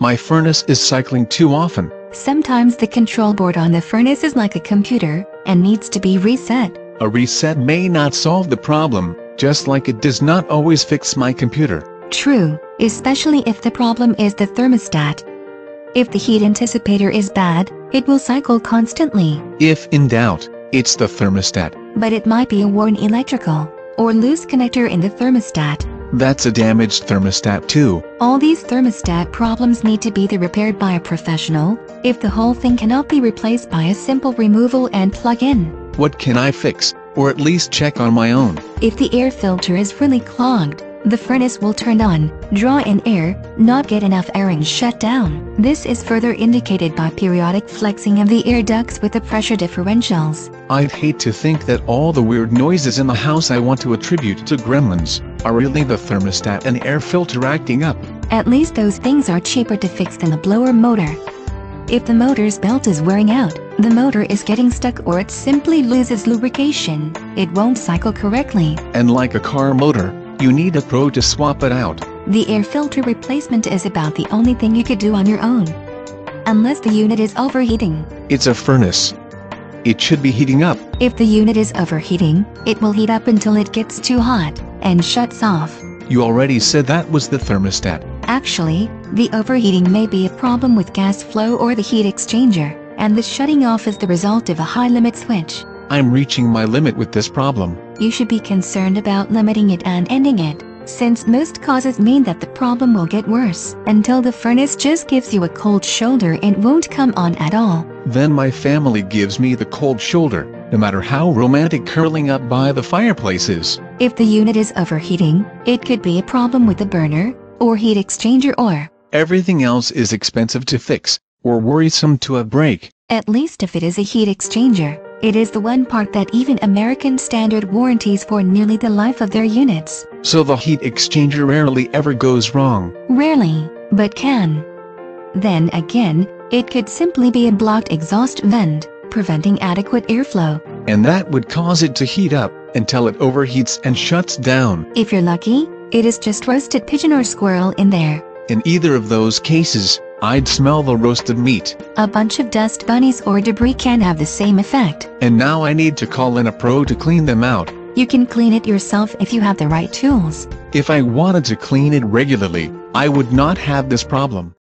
My furnace is cycling too often. Sometimes the control board on the furnace is like a computer and needs to be reset. A reset may not solve the problem, just like it does not always fix my computer. True, especially if the problem is the thermostat. If the heat anticipator is bad, it will cycle constantly. If in doubt, it's the thermostat. But it might be a worn electrical or loose connector in the thermostat. That's a damaged thermostat too. All these thermostat problems need to be repaired by a professional, if the whole thing cannot be replaced by a simple removal and plug-in. What can I fix, or at least check on my own? If the air filter is really clogged, the furnace will turn on, draw in air, not get enough air and shut down. This is further indicated by periodic flexing of the air ducts with the pressure differentials. I'd hate to think that all the weird noises in the house I want to attribute to gremlins are really the thermostat and air filter acting up. At least those things are cheaper to fix than the blower motor. If the motor's belt is wearing out, the motor is getting stuck, or it simply loses lubrication, it won't cycle correctly. And like a car motor, you need a pro to swap it out. The air filter replacement is about the only thing you could do on your own. Unless the unit is overheating. It's a furnace. It should be heating up. If the unit is overheating, it will heat up until it gets too hot and shuts off. You already said that was the thermostat. Actually, the overheating may be a problem with gas flow or the heat exchanger, and the shutting off is the result of a high limit switch. I'm reaching my limit with this problem. You should be concerned about limiting it and ending it, since most causes mean that the problem will get worse until the furnace just gives you a cold shoulder and won't come on at all. Then my family gives me the cold shoulder, no matter how romantic curling up by the fireplace is. If the unit is overheating, it could be a problem with the burner, or heat exchanger, or everything else is expensive to fix, or worrisome to break. At least if it is a heat exchanger, it is the one part that even American standard warranties for nearly the life of their units. So the heat exchanger rarely ever goes wrong. Rarely, but can. Then again, it could simply be a blocked exhaust vent, preventing adequate airflow. And that would cause it to heat up until it overheats and shuts down. If you're lucky, it is just roasted pigeon or squirrel in there. In either of those cases, I'd smell the roasted meat. A bunch of dust bunnies or debris can have the same effect. And now I need to call in a pro to clean them out. You can clean it yourself if you have the right tools. If I wanted to clean it regularly, I would not have this problem.